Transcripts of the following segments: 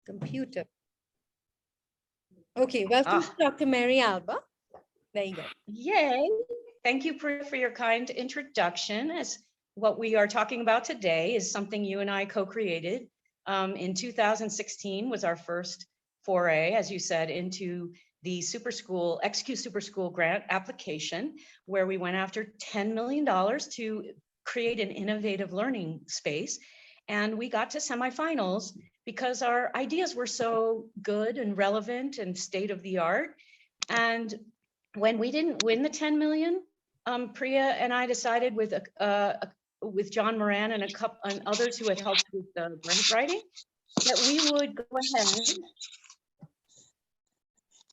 Computer. Okay, welcome to Dr. Mary Alber. There you go. Yay. Thank you for your kind introduction. As what we are talking about today is something you and I co-created. In 2016 was our first foray, as you said, into the Super School, XQ Super School grant application, where we went after $10 million to create an innovative learning space. And we got to semifinals because our ideas were so good and relevant and state of the art. And when we didn't win the 10 million, Priya and I decided with John Moran and others who had helped with the grant writing, that we would go ahead and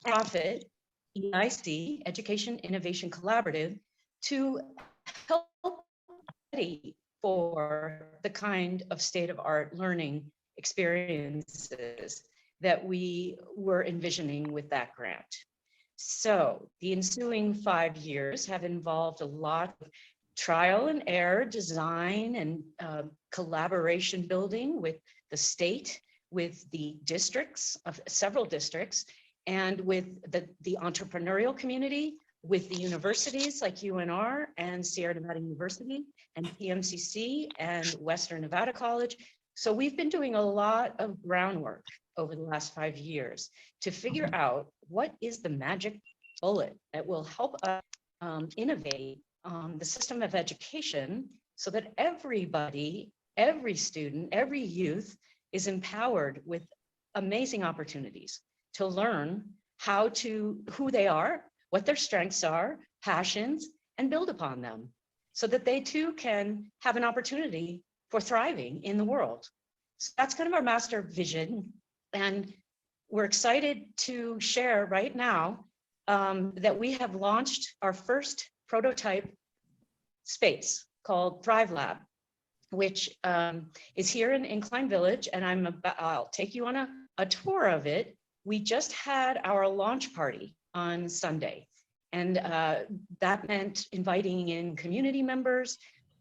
profit EIC, Education Innovation Collaborative, to help ready for the kind of state-of-art learning experiences that we were envisioning with that grant. So the ensuing 5 years have involved a lot of trial and error design and collaboration building with the state, with the districts, of several districts, and with the entrepreneurial community, with the universities like UNR and Sierra Nevada University and PMCC and Western Nevada College. So we've been doing a lot of groundwork over the last 5 years to figure out what is the magic bullet that will help us innovate the system of education so that everybody, every student, every youth is empowered with amazing opportunities to learn who they are, what their strengths are, passions, and build upon them so that they too can have an opportunity for thriving in the world. So that's kind of our master vision. And we're excited to share right now that we have launched our first prototype space called Thrive Lab, which is here in Incline Village. And I'll take you on a tour of it. We just had our launch party on Sunday. And that meant inviting in community members,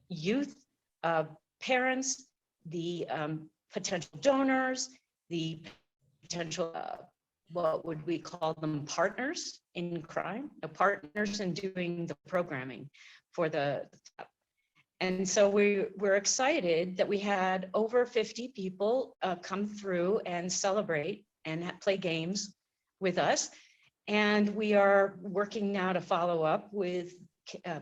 youth, parents, the potential donors, the potential, what would we call them, partners in crime, partners in doing the programming for the. And so we're excited that we had over 50 people come through and celebrate and play games with us. And we are working now to follow up with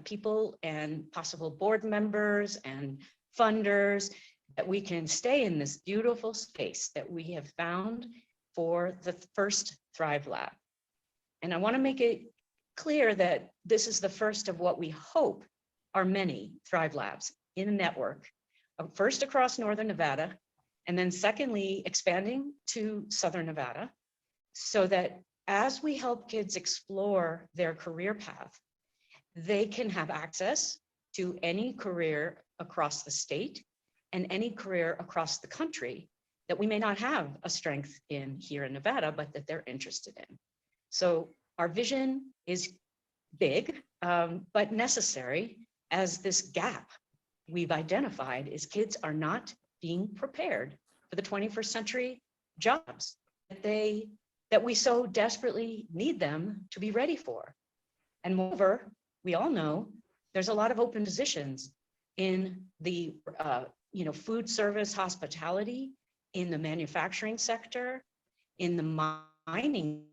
people and possible board members and funders that we can stay in this beautiful space that we have found for the first Thrive Lab. And I want to make it clear that this is the first of what we hope are many Thrive Labs in a network, first across Northern Nevada, and then secondly, expanding to Southern Nevada, so that as we help kids explore their career path, they can have access to any career across the state and any career across the country that we may not have a strength in here in Nevada, but that they're interested in. So our vision is big, but necessary, as this gap we've identified is kids are not being prepared for the 21st century jobs that we so desperately need them to be ready for. And moreover, we all know there's a lot of open positions in the food service, hospitality, in the manufacturing sector, in the mining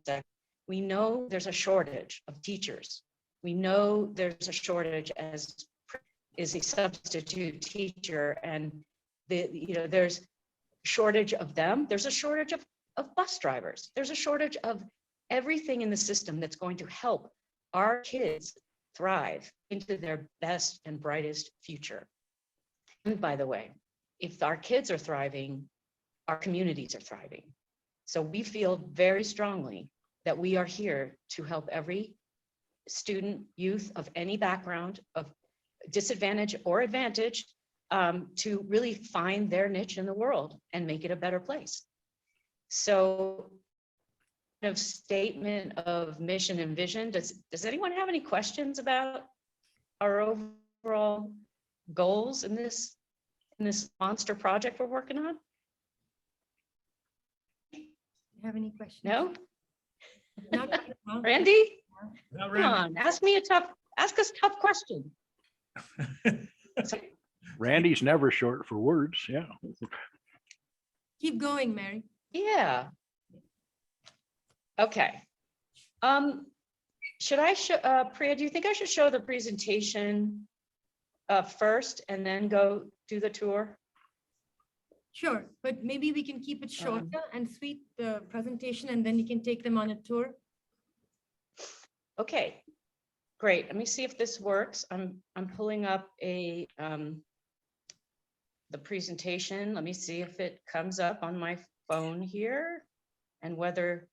sector. We know there's a shortage of teachers. We know there's a shortage as is a substitute teacher, and there's shortage of them. There's a shortage of bus drivers. There's a shortage of everything in the system that's going to help our kids thrive into their best and brightest future. And by the way, if our kids are thriving, our communities are thriving. So we feel very strongly that we are here to help every student, youth of any background, of disadvantage or advantage, to really find their niche in the world and make it a better place. So, statement of mission and vision. Does anyone have any questions about our overall goals in this monster project we're working on? Have any questions? No? Not right now. Randy? Now, Come on, ask us tough question. Randy's never short for words. Yeah. Keep going, Mary. Yeah. Okay. Should I show, Priya, do you think I should show the presentation first and then go do the tour? Sure, but maybe we can keep it shorter and sweet, the presentation, and then you can take them on a tour. Okay, great. Let me see if this works. I'm pulling up the presentation. Let me see if it comes up on my phone here and whether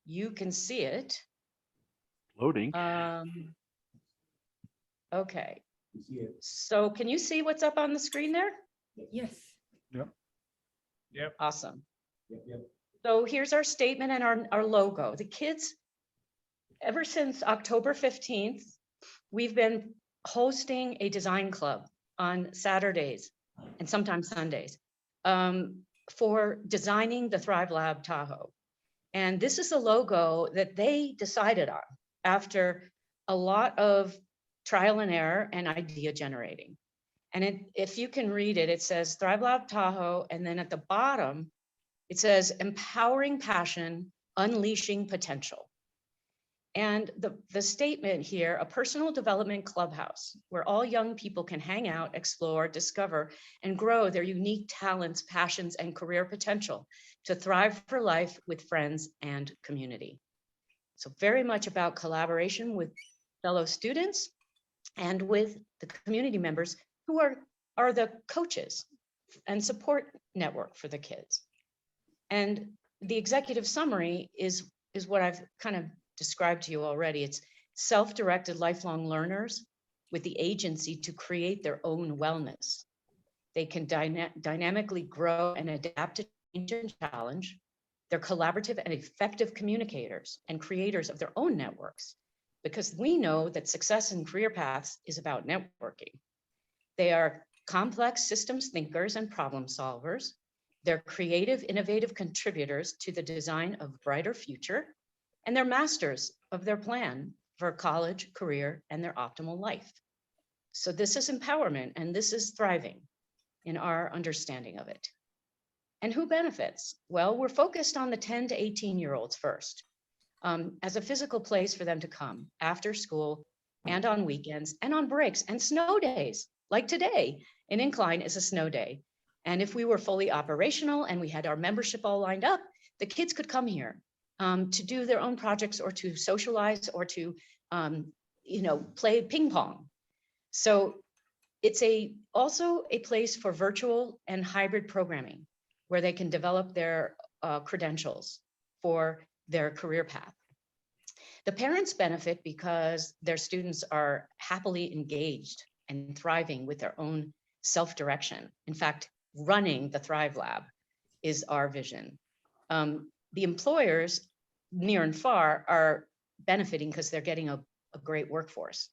you can see it. Loading. Okay. So can you see what's up on the screen there? Yes. Yep. Awesome. So here's our statement and our logo. The kids, ever since October 15th, we've been hosting a design club on Saturdays and sometimes Sundays for designing the Thrive Lab Tahoe. And this is the logo that they decided on after a lot of trial and error and idea generating. And if you can read it, it says Thrive Lab Tahoe. And then at the bottom, it says empowering passion, unleashing potential. And the statement here, a personal development clubhouse where all young people can hang out, explore, discover, and grow their unique talents, passions, and career potential to thrive for life with friends and community. So very much about collaboration with fellow students and with the community members who are the coaches and support network for the kids. And the executive summary is what I've kind of described to you already. It's self-directed lifelong learners with the agency to create their own wellness. They can dynamically grow and adapt to change and challenge. They're collaborative and effective communicators and creators of their own networks, because we know that success in career paths is about networking. They are complex systems thinkers and problem solvers. They're creative, innovative contributors to the design of a brighter future, and they're masters of their plan for college, career, and their optimal life. So this is empowerment, and this is thriving in our understanding of it. And who benefits? Well, we're focused on the 10 to 18-year-olds first, as a physical place for them to come after school and on weekends and on breaks and snow days, like today. An incline is a snow day. And if we were fully operational and we had our membership all lined up, the kids could come here to do their own projects or to socialize or to, play ping pong. So it's also a place for virtual and hybrid programming where they can develop their credentials for their career path. The parents benefit because their students are happily engaged and thriving with their own self-direction. In fact, running the Thrive Lab is our vision. The employers near and far are benefiting because they're getting a great workforce.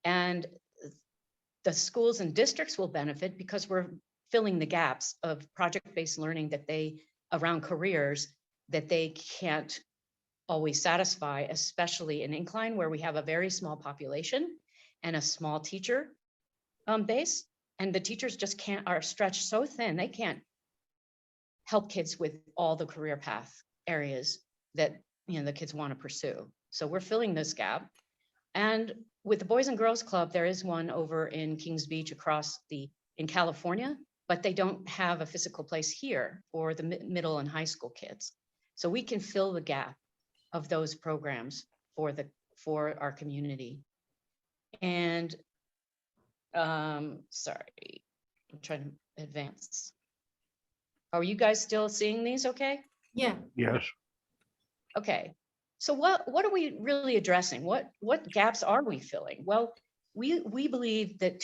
And the schools and districts will benefit because we're filling the gaps of project-based learning around careers that they can't always satisfy, especially in incline where we have a very small population and a small teacher base. And the teachers just are stretched so thin, they can't help kids with all the career path areas that the kids want to pursue. So we're filling this gap. And with the Boys and Girls Club, there is one over in Kings Beach in California, but they don't have a physical place here for the middle and high school kids. So we can fill the gap of those programs for our community. And sorry, I'm trying to advance. Are you guys still seeing these okay? Yeah. Yes. Okay. So what are we really addressing? What gaps are we filling? Well, we believe that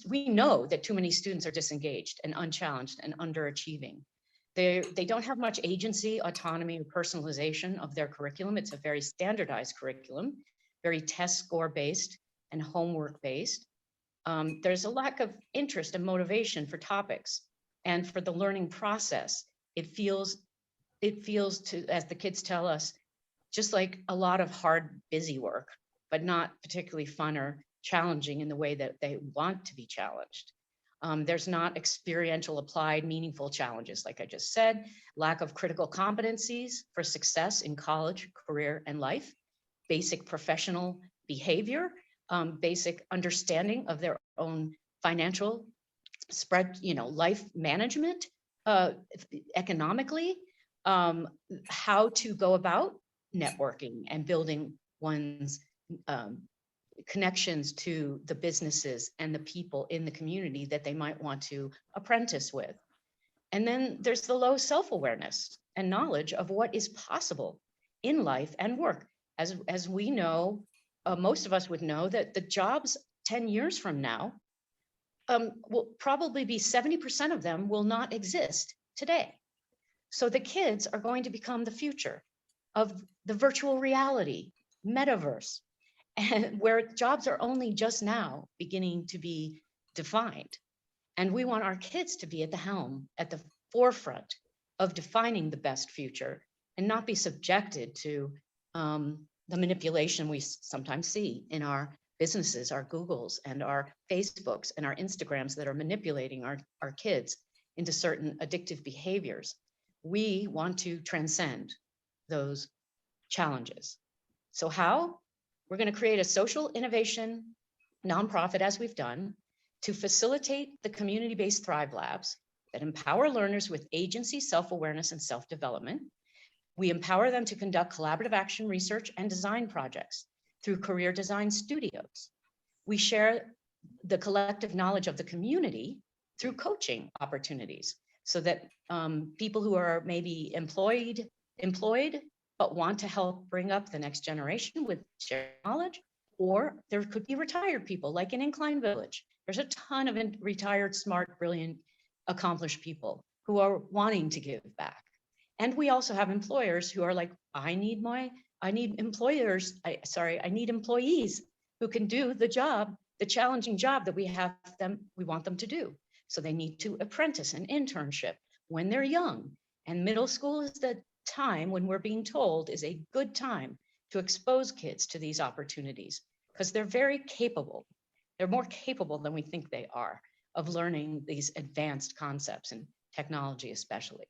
we know that too many students are disengaged and unchallenged and underachieving. They don't have much agency, autonomy, or personalization of their curriculum. It's a very standardized curriculum, very test score based and homework based. There's a lack of interest and motivation for topics and for the learning process. It feels it feels to, as the kids tell us, just like a lot of hard, busy work, but not particularly fun or challenging in the way that they want to be challenged. There's not experiential, applied, meaningful challenges, like I just said, lack of critical competencies for success in college, career, and life, basic professional behavior, basic understanding of their own financial spread, life management, economically, how to go about networking and building one's um, connections to the businesses and the people in the community that they might want to apprentice with. And then there's the low self-awareness and knowledge of what is possible in life and work. As we know, most of us would know that the jobs 10 years from now will probably be 70% of them will not exist today. So the kids are going to become the future of the virtual reality, metaverse, and where jobs are only just now beginning to be defined. And we want our kids to be at the helm, at the forefront of defining the best future and not be subjected to the manipulation we sometimes see in our businesses, our Googles and our Facebooks and our Instagrams that are manipulating our kids into certain addictive behaviors. We want to transcend those challenges. So how? We're going to create a social innovation nonprofit, as we've done, to facilitate the community-based Thrive Labs that empower learners with agency, self-awareness, and self-development. We empower them to conduct collaborative action research and design projects through career design studios. We share the collective knowledge of the community through coaching opportunities so that people who are maybe employed, but want to help bring up the next generation with shared knowledge, or there could be retired people like in Incline Village. There's a ton of retired, smart, brilliant, accomplished people who are wanting to give back. And we also have employers who are like, I need employees who can do the job, the challenging job that we want them to do. So they need to apprentice an internship when they're young. And middle school is the time when we're being told is a good time to expose kids to these opportunities because they're very capable. They're more capable than we think they are of learning these advanced concepts and technology especially.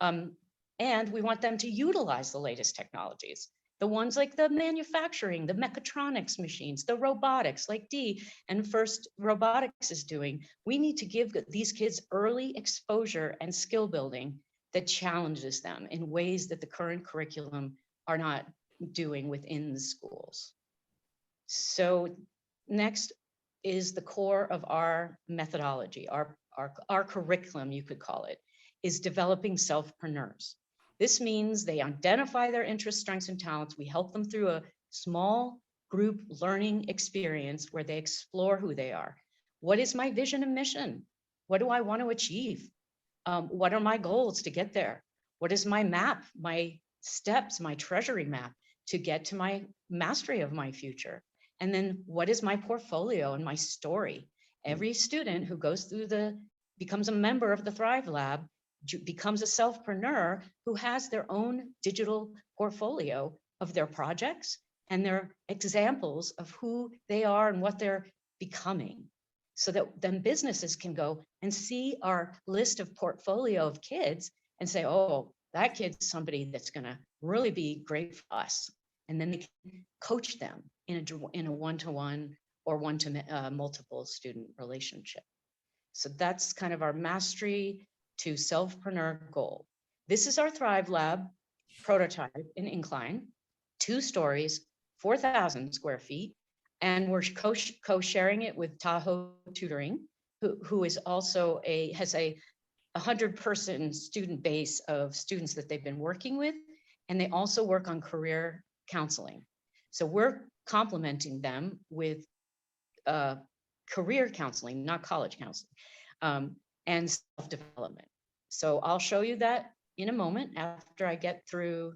And we want them to utilize the latest technologies, the ones like the manufacturing, the mechatronics machines, the robotics like Dee and First Robotics is doing. We need to give these kids early exposure and skill building that challenges them in ways that the current curriculum are not doing within the schools. So next is the core of our methodology, our curriculum, you could call it, is developing selfpreneurs. This means they identify their interests, strengths, and talents. We help them through a small group learning experience where they explore who they are. What is my vision and mission? What do I want to achieve? What are my goals to get there? What is my map, my steps, my treasury map to get to my mastery of my future? And then what is my portfolio and my story? Every student who goes through becomes a member of the Thrive Lab, becomes a selfpreneur who has their own digital portfolio of their projects and their examples of who they are and what they're becoming. So that then businesses can go and see our list of portfolio of kids and say, oh, that kid's somebody that's going to really be great for us. And then they can coach them in a one-to-one or multiple student relationship. So that's kind of our mastery to selfpreneur goal. This is our Thrive Lab prototype in Incline, 2 stories, 4,000 square feet. And we're co-sharing it with Tahoe Tutoring, who is also has a 100-person student base of students that they've been working with. And they also work on career counseling. So we're complementing them with career counseling, not college counseling, and self-development. So I'll show you that in a moment after I get through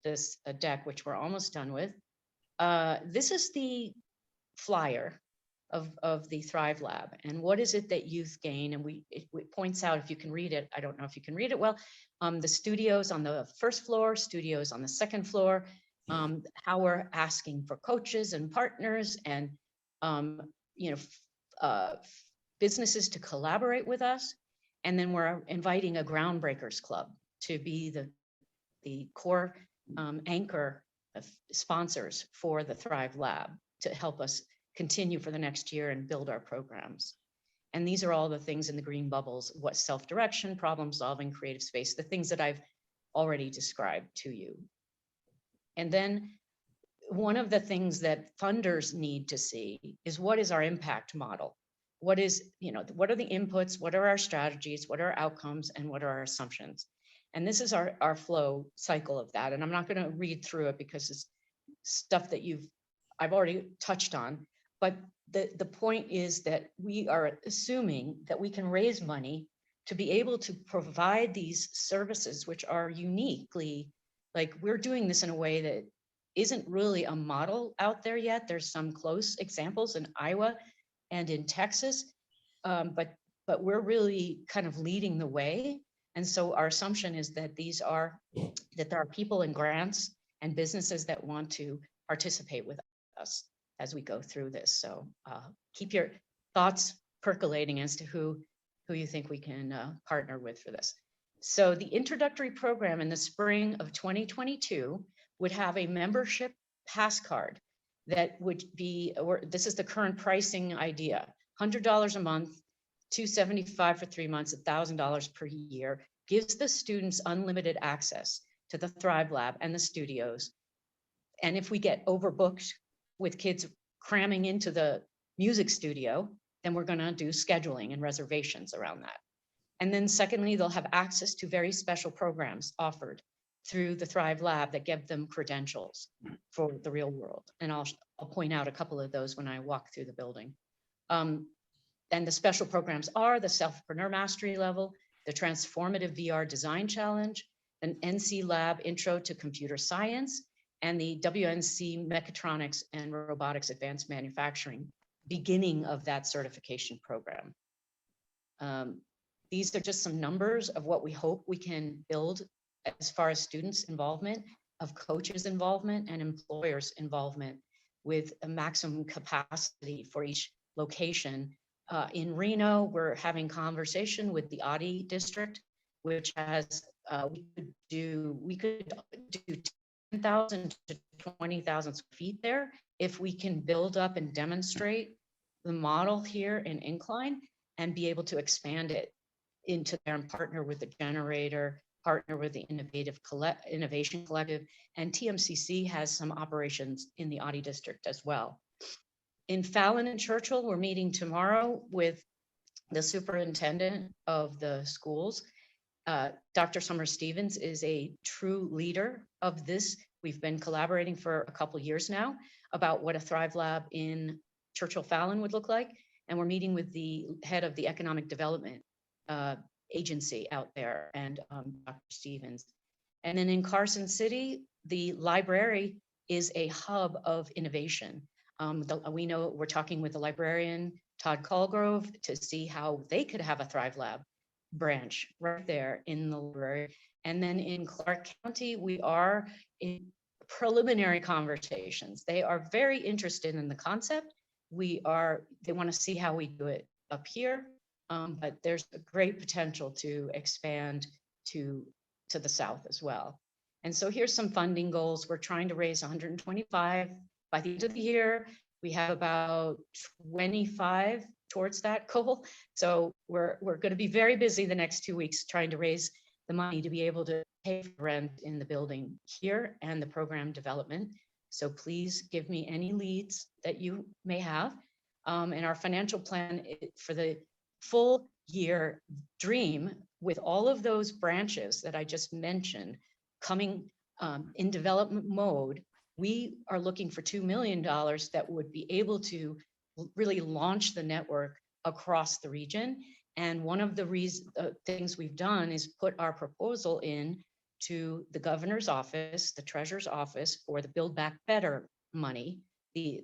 this deck, which we're almost done with. This is the flyer of the Thrive Lab. And what is it that youth gain? And it points out, if you can read it, I don't know if you can read it well, the studios on the first floor, studios on the second floor, how we're asking for coaches and partners and, you know, businesses to collaborate with us. And then we're inviting a Groundbreakers Club to be the core anchor of sponsors for the Thrive Lab to help us continue for the next year and build our programs. And these are all the things in the green bubbles: what self-direction, problem solving, creative space, the things that I've already described to you. And then one of the things that funders need to see is, what is our impact model? What is, you know, what are the inputs? What are our strategies? What are our outcomes? And what are our assumptions? And this is our flow cycle of that. And I'm not going to read through it because it's stuff that I've already touched on. But the point is that we are assuming that we can raise money to be able to provide these services, which are uniquely, like, we're doing this in a way that isn't really a model out there yet. There's some close examples in Iowa and in Texas, but we're really kind of leading the way. And so our assumption is that there are people and grants and businesses that want to participate with us as we go through this. So keep your thoughts percolating as to who you think we can partner with for this. So the introductory program in the spring of 2022 would have a membership pass card that would be, or this is the current pricing idea, $100 a month, $275 for 3 months, $1,000 per year, gives the students unlimited access to the Thrive Lab and the studios. And if we get overbooked with kids cramming into the music studio, then we're going to do scheduling and reservations around that. And then secondly, they'll have access to very special programs offered through the Thrive Lab that give them credentials for the real world. And I'll point out a couple of those when I walk through the building. And the special programs are the Selfpreneur Mastery Level, the Transformative VR Design Challenge, an NC Lab Intro to Computer Science, and the WNC Mechatronics and Robotics Advanced Manufacturing, beginning of that certification program. These are just some numbers of what we hope we can build as far as students' involvement, of coaches' involvement, and employers' involvement, with a maximum capacity for each location. In Reno, we're having conversation with the Audi district, which has, we could do 10,000 to 20,000 square feet there if we can build up and demonstrate the model here in Incline and be able to expand it into there and partner with the generator, partner with the Innovation Collective, and TMCC has some operations in the Audi district as well. In Fallon and Churchill, we're meeting tomorrow with the superintendent of the schools. Dr. Summer Stevens is a true leader of this. We've been collaborating for a couple years now about what a Thrive Lab in Churchill Fallon would look like. And we're meeting with the head of the economic development agency out there, and Dr. Stevens. And then in Carson City, the library is a hub of innovation. We know we're talking with the librarian, Todd Colgrove, to see how they could have a Thrive Lab branch right there in the library. And then in Clark County, we are in preliminary conversations. They are very interested in the concept. They want to see how we do it up here, but there's a great potential to expand to the south as well. And so here's some funding goals. We're trying to raise 125 by the end of the year. We have about 25 towards that goal. So we're going to be very busy the next 2 weeks trying to raise the money to be able to pay for rent in the building here and the program development. So please give me any leads that you may have. And our financial plan for the full year dream, with all of those branches that I just mentioned coming in development mode, we are looking for $2 million that would be able to really launch the network across the region. And one of the things we've done is put our proposal in to the governor's office, the treasurer's office, for the Build Back Better money.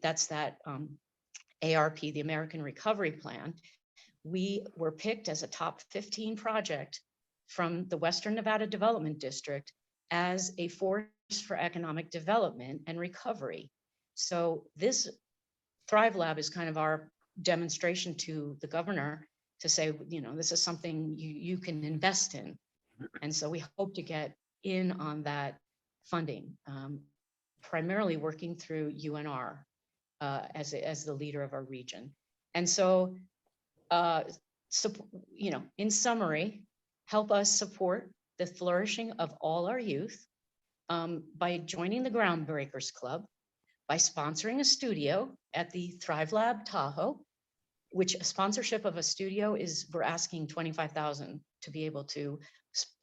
That's that ARP, the American Recovery Plan, we were picked as a top 15 project from the Western Nevada Development District as a force for economic development and recovery. So this Thrive Lab is kind of our demonstration to the governor to say, you know, this is something you can invest in. And so we hope to get in on that funding, primarily working through UNR as the leader of our region. And so, you know, in summary, help us support the flourishing of all our youth by joining the Groundbreakers Club, by sponsoring a studio at the Thrive Lab Tahoe, which a sponsorship of a studio is, we're asking 25,000 to be able to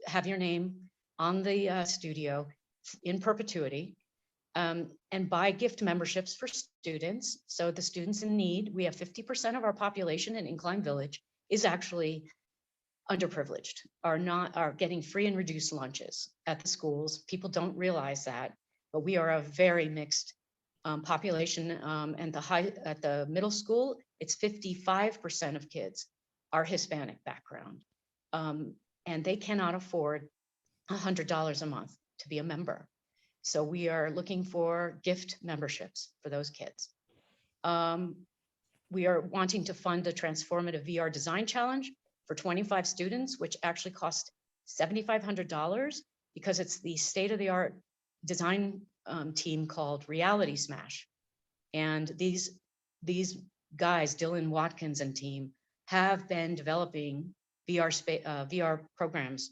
have your name on the studio in perpetuity, and buy gift memberships for students. So the students in need, we have 50% of our population in Incline Village is actually underprivileged, are getting free and reduced lunches at the schools. People don't realize that, but we are a very mixed population. And at the middle school, it's 55% of kids are Hispanic background, and they cannot afford $100 a month to be a member. So we are looking for gift memberships for those kids. We are wanting to fund a transformative VR design challenge for 25 students, which actually cost $7,500 because it's the state-of-the-art design team called Reality Smash. And these guys, Dylan Watkins and team, have been developing VR programs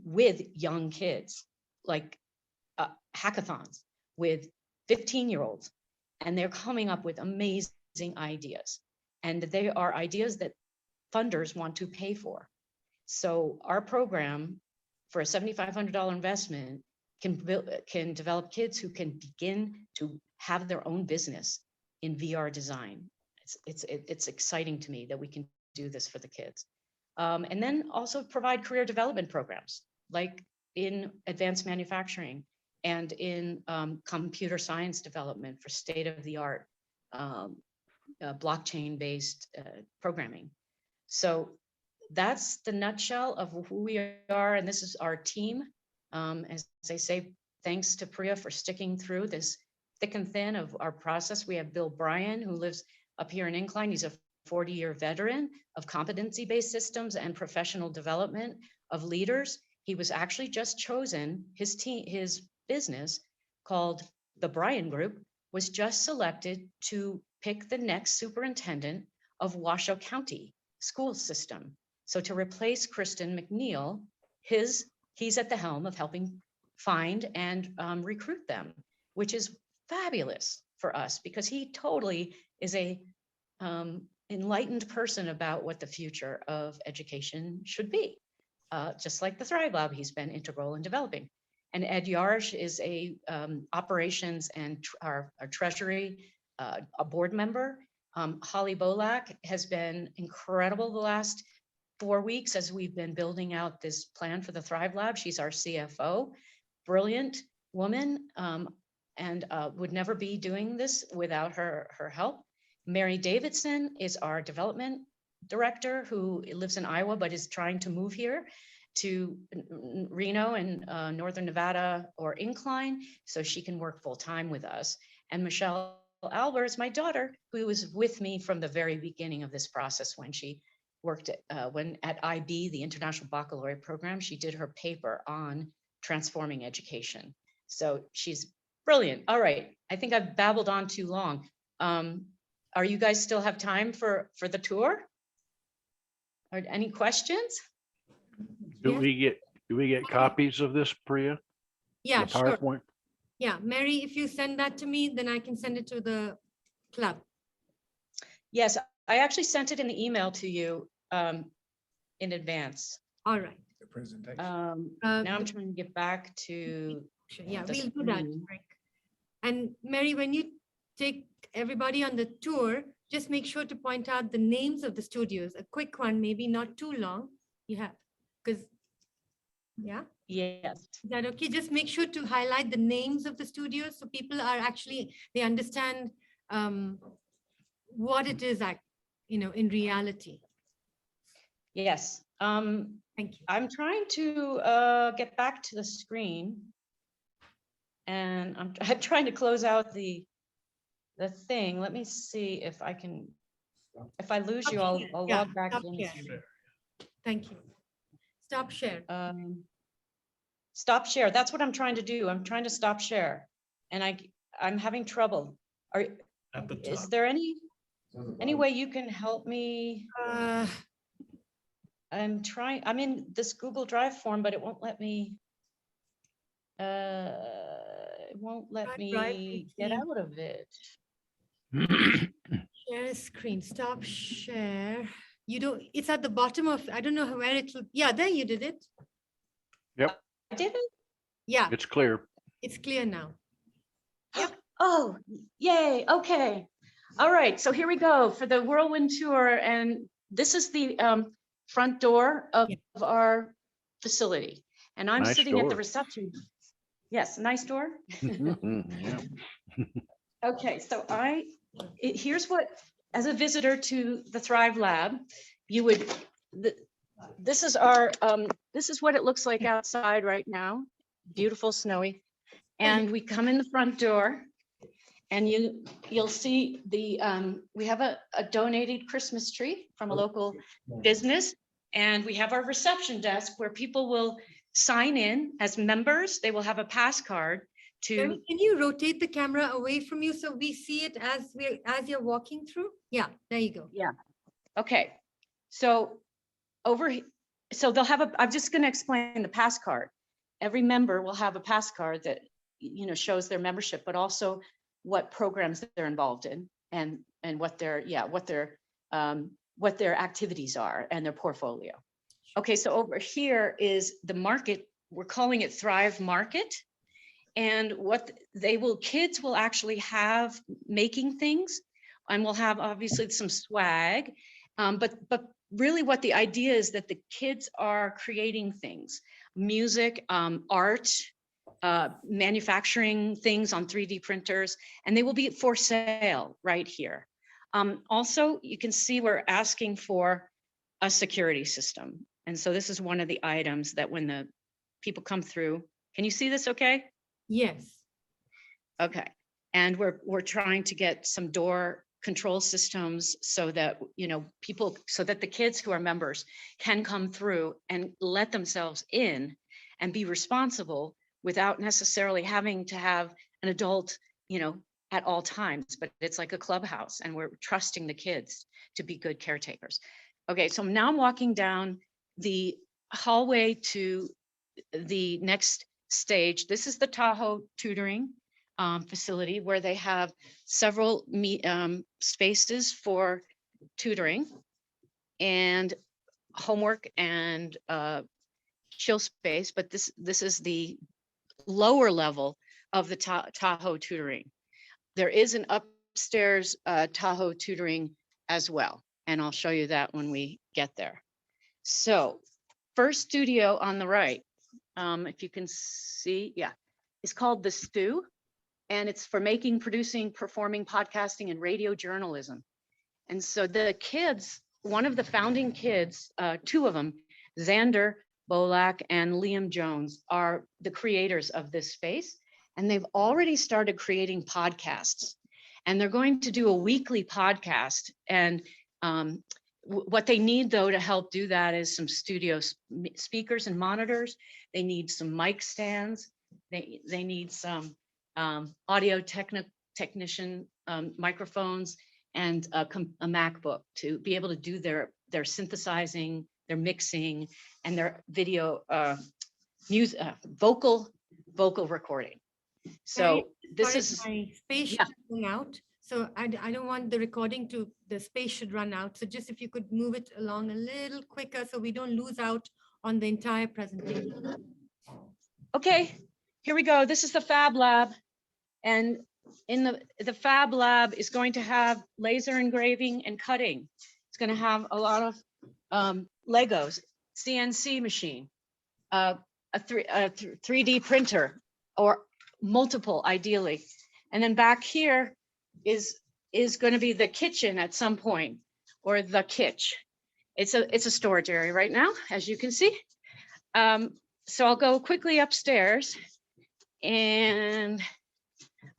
with young kids, like hackathons with 15-year-olds, and they're coming up with amazing ideas. And they are ideas that funders want to pay for. So our program, for a $7,500 investment, can develop kids who can begin to have their own business in VR design. It's exciting to me that we can do this for the kids. And then also provide career development programs, like in advanced manufacturing and in computer science development for state-of-the-art blockchain-based programming. So that's the nutshell of who we are, and this is our team. As I say, thanks to Priya for sticking through this thick and thin of our process. We have Bill Bryan, who lives up here in Incline. He's a 40-year veteran of competency-based systems and professional development of leaders. He was actually just chosen, his team, his business called the Bryan Group was just selected to pick the next superintendent of Washoe County school system. So to replace Kristen McNeil, he's at the helm of helping find and recruit them, which is fabulous for us because he totally is a enlightened person about what the future of education should be. Just like the Thrive Lab, he's been integral in developing. And Ed Yarsh is a operations and our treasury, a board member. Holly Bolak has been incredible the last 4 weeks as we've been building out this plan for the Thrive Lab. She's our CFO, brilliant woman, and would never be doing this without her help. Mary Davidson is our development director who lives in Iowa, but is trying to move here to Reno and Northern Nevada or Incline so she can work full time with us. And Michelle Alber is my daughter, who was with me from the very beginning of this process when she worked at IB, the International Baccalaureate Program. She did her paper on transforming education. So she's brilliant. All right, I think I've babbled on too long. Are you guys still have time for the tour? Are any questions? Do Yes. we get copies of this, Priya? Yeah, The sure. PowerPoint? Yeah, Mary, if you send that to me, then I can send it to the club. Yes, I actually sent it in the email to you in advance. All right. The presentation. Now I'm trying to get back to Sure, yeah, the we'll do that, screen. Rick. And Mary, when you take everybody on the tour, just make sure to point out the names of the studios. A quick one, maybe not too long. You have, because, yeah, Yes. is that okay? Just make sure to highlight the names of the studios so people are actually, they understand what it is, in reality. Yes. Thank you. I'm trying to get back to the screen. And I'm trying to close out the thing. Let me see if I can, if I lose you, I'll Yeah, log back stop in. share. Thank you. Stop share. Stop share. That's what I'm trying to do. I'm trying to stop share. And I'm having trouble. Is there any way you can help me? I'm trying, I'm in this Google Drive form, but it won't let me. It won't let me get out of it. Share screen, stop share. You don't, it's at the bottom of, I don't know where it will, yeah, there you did it. Yep, I did it? Yeah, it's clear. it's clear now. Yep. Oh, yay. Okay. All right. So here we go for the whirlwind tour. And this is the front door of our facility. And I'm Nice sitting at the door. reception. Yes, nice door. Yeah. Okay, so here's what, as a visitor to the Thrive Lab, you would, this is our, this is what it looks like outside right now. Beautiful, snowy. And we come in the front door and you'll see the, we have a donated Christmas tree from a local business. And we have our reception desk where people will sign in as members. They will have a pass card to. Can you rotate the camera away from you so we see it as you're walking through? Yeah, there you go. Yeah. Okay. So so they'll have I'm just going to explain the pass card. Every member will have a pass card that, shows their membership, but also what programs they're involved in and what their activities are and their portfolio. Okay. So over here is the market. We're calling it Thrive Market. And what kids will actually have making things, and we'll have obviously some swag, but really what the idea is that the kids are creating things, music, art, manufacturing things on 3D printers, and they will be for sale right here. Also, you can see we're asking for a security system. And so this is one of the items that when the people come through, can you see this okay? Yes. Okay. And we're trying to get some door control systems so that, so that the kids who are members can come through and let themselves in and be responsible without necessarily having to have an adult, at all times, but it's like a clubhouse and we're trusting the kids to be good caretakers. Okay. So now I'm walking down the hallway to the next stage. This is the Tahoe tutoring facility where they have several spaces for tutoring and homework and chill space. But this is the lower level of the Tahoe tutoring. There is an upstairs Tahoe tutoring as well. And I'll show you that when we get there. So first studio on the right, if you can see, it's called The Stew. And it's for making, producing, performing, podcasting, and radio journalism. And so the kids, one of the founding kids, two of them, Xander Bolak and Liam Jones, are the creators of this space. And they've already started creating podcasts. And they're going to do a weekly podcast. And what they need, though, to help do that is some studio speakers and monitors. They need some mic stands. They need some audio technician microphones and a MacBook to be able to do their synthesizing, their mixing, and their video music, vocal recording. So this is my space should run out. So I don't want the recording the space should run out. So just if you could move it along a little quicker so we don't lose out on the entire presentation. Okay, here we go. This is the Fab Lab. And in the Fab Lab is going to have laser engraving and cutting. It's going to have a lot of Legos, CNC machine, a 3D printer, or multiple ideally. And then back here is is going to be the kitchen at some point, or the kitch. It's a storage area right now, as you can see. So I'll go quickly upstairs and,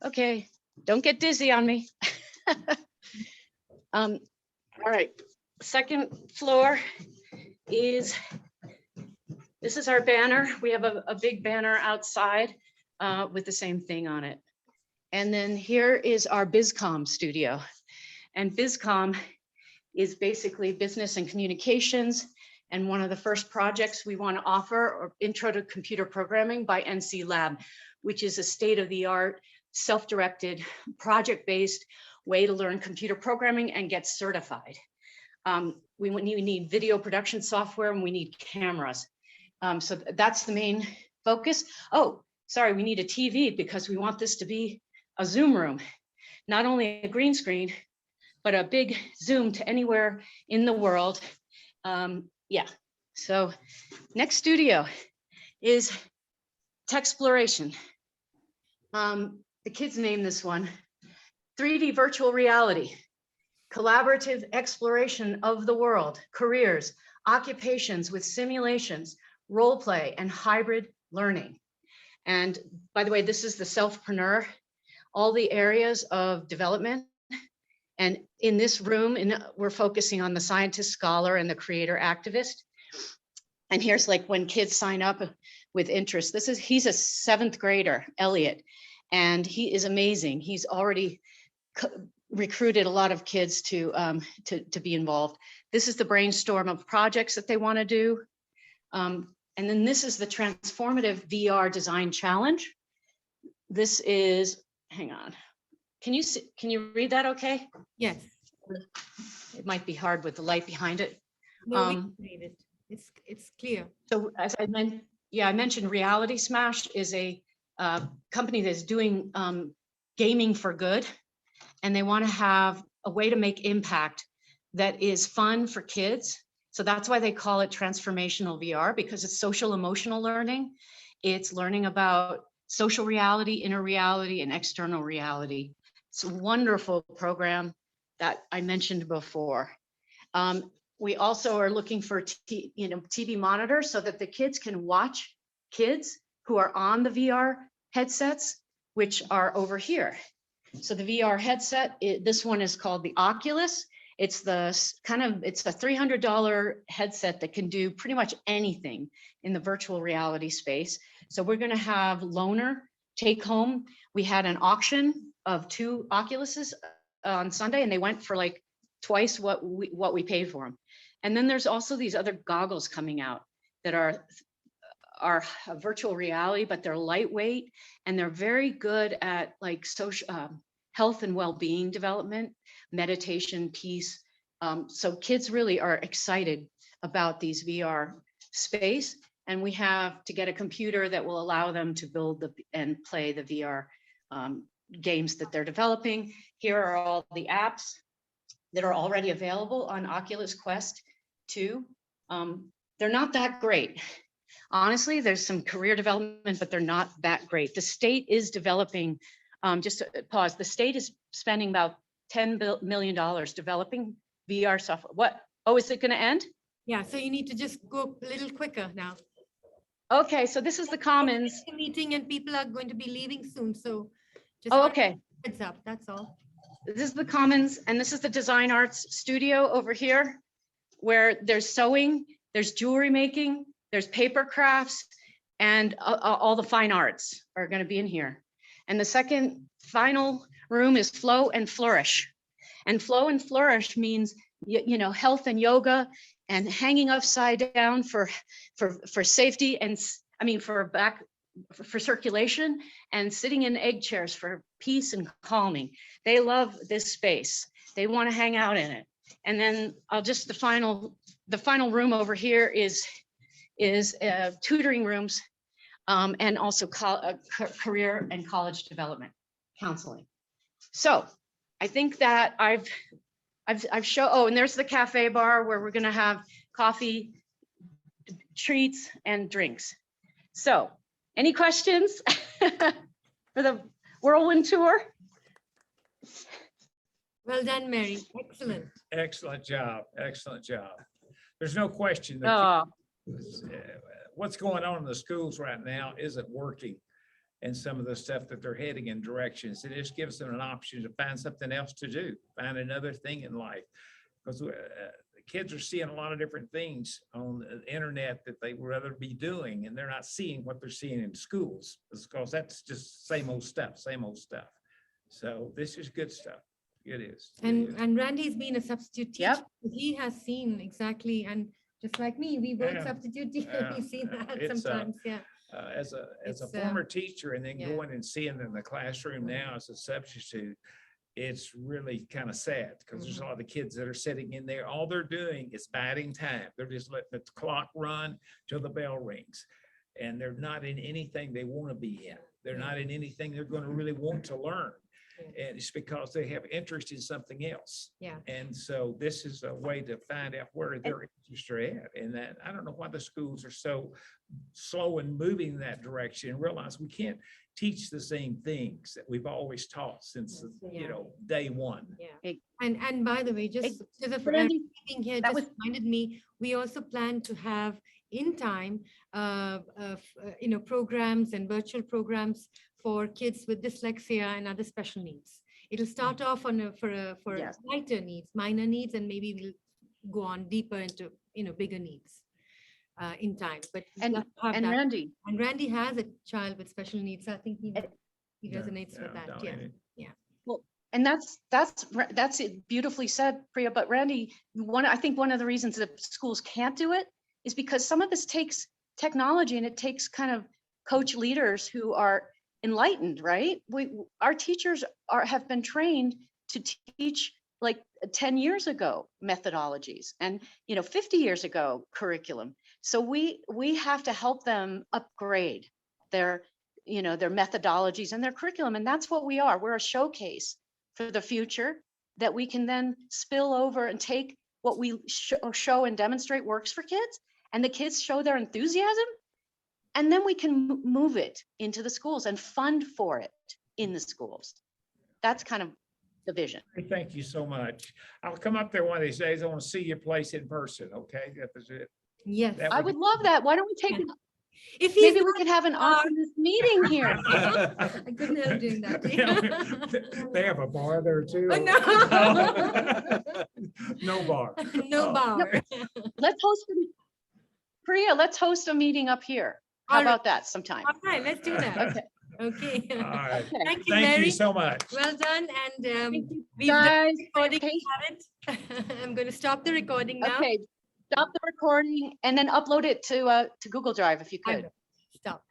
okay, don't get dizzy on me. All right, second floor is, this is our banner. We have a big banner outside with the same thing on it. And then here is our BizCom studio. And BizCom is basically business and communications. And one of the first projects we want to offer are Intro to Computer Programming by NC Lab, which is a state-of-the-art, self-directed, project-based way to learn computer programming and get certified. We need video production software and we need cameras. So that's the main focus. Oh, sorry, we need a TV because we want this to be a Zoom room, not only a green screen, but a big Zoom to anywhere in the world. Yeah, so next studio is Techsploration. The kids name this one 3D virtual reality, collaborative exploration of the world, careers, occupations with simulations, role play, and hybrid learning. And by the way, this is the selfpreneur, all the areas of development. And in this room, we're focusing on the scientist, scholar, and the creator activist. And here's like when kids sign up with interest. He's a 7th grader, Elliot, and he is amazing. He's already recruited a lot of kids to be involved. This is the brainstorm of projects that they want to do. And then this is the transformative VR design challenge. This is, hang on. Can you read that okay? Yes. It might be hard with the light behind it. No, we can read it. It's clear. So as I mentioned Reality Smash is a company that's doing gaming for good, and they want to have a way to make impact that is fun for kids. So that's why they call it transformational VR, because it's social emotional learning. It's learning about social reality, inner reality, and external reality. It's a wonderful program that I mentioned before. We also are looking for TV monitors so that the kids can watch kids who are on the VR headsets, which are over here. So the VR headset, this one is called the Oculus. It's it's a $300 headset that can do pretty much anything in the virtual reality space. So we're going to have loaner take home. We had an auction of 2 Oculuses on Sunday, and they went for like twice what we paid for them. And then there's also these other goggles coming out that are virtual reality, but they're lightweight and they're very good at like social health and well-being development, meditation, peace. So kids really are excited about these VR space, and we have to get a computer that will allow them to build and play the VR games that they're developing. Here are all the apps that are already available on Oculus Quest 2. They're not that great. Honestly, there's some career development, but they're not that great. The state is developing, just to pause, the state is spending about $10 million developing VR software. What? Oh, is it going to end? Yeah, so you need to just go a little quicker now. Okay, so this is the Commons. Meeting and people are going to be leaving soon, so just Okay. heads up, that's all. This is the Commons, and this is the Design Arts Studio over here, where there's sewing, there's jewelry making, there's paper crafts, and all the fine arts are going to be in here. And the second final room is Flow and Flourish. And Flow and Flourish means, health and yoga and hanging upside down for safety, and for circulation, and sitting in egg chairs for peace and calming. They love this space. They want to hang out in it. And then the final room over here is tutoring rooms, and also career and college development counseling. So I think that I've shown, and there's the cafe bar where we're going to have coffee, treats, and drinks. So any questions for the whirlwind tour? Well done, Mary. Excellent. Excellent job. Excellent job. There's no question that Oh, what's going on in the schools right now isn't working. And some of the stuff that they're heading in directions, it just gives them an option to find something else to do, find another thing in life. Because the kids are seeing a lot of different things on the internet that they would rather be doing, and they're not seeing what they're seeing in schools. Because that's just same old stuff, same old stuff. So this is good stuff. It is. It is. And Randy's been a substitute teacher. Yep. He has seen exactly, and just like me, we both Yeah. substitute teachers. Yeah. We've seen that It's, sometimes, yeah. As a It's, former teacher and then yeah. going and seeing them in the classroom now as a substitute, it's really kind of sad because there's a lot of the kids that are sitting in there, all they're doing is biding time. They're just letting the clock run till the bell rings. And they're not in anything they want to be in. They're not in anything they're going to really want to learn. And it's because they have interest in something else. Yeah. And so this is a way to find out where their interests are at. And that, I don't know why the schools are so slow in moving in that direction and realize we can't teach the same things that we've always taught since, Yeah. day one. Yeah. And by the way, just to the Randy, being here, that just was- reminded me, we also plan to have in time, programs and virtual programs for kids with dyslexia and other special needs. It'll start off for Yes. lighter needs, minor needs, and maybe we'll go on deeper into, bigger needs in time, but we'd And- love to have and that. Randy, And Randy has a child with special needs, so I think he And- resonates with Yeah, that, no, yeah. and and that's it beautifully said, Priya. But Randy, I think one of the reasons that schools can't do it is because some of this takes technology and it takes kind of coach leaders who are enlightened, right? Our teachers have been trained to teach like 10 years ago methodologies and 50 years ago curriculum. So we have to help them upgrade their methodologies and their curriculum. And that's what we are. We're a showcase for the future that we can then spill over and take what we show and demonstrate works for kids, and the kids show their enthusiasm, and then we can move it into the schools and fund for it in the schools. That's kind of the vision. thank you so much. I'll come up there one of these days. I want to see your place in person, okay? That was it. Yes. That I would love that. Why don't we take, If he's maybe we could have an Optimist meeting here. I couldn't help doing that. They have a bar there too. Oh, no. No bar. No Oh. bar. Priya, let's host a meeting up here. How All right. about that sometime? All right, let's do that. Okay. Okay. All right. Okay. Thank you, Thank Mary. you so much. Well done, and Thank you, we've done guys. recording. Okay. We have it. I'm going to stop the recording now. Okay, stop the recording and then upload it to Google Drive if you I could. will. Stop.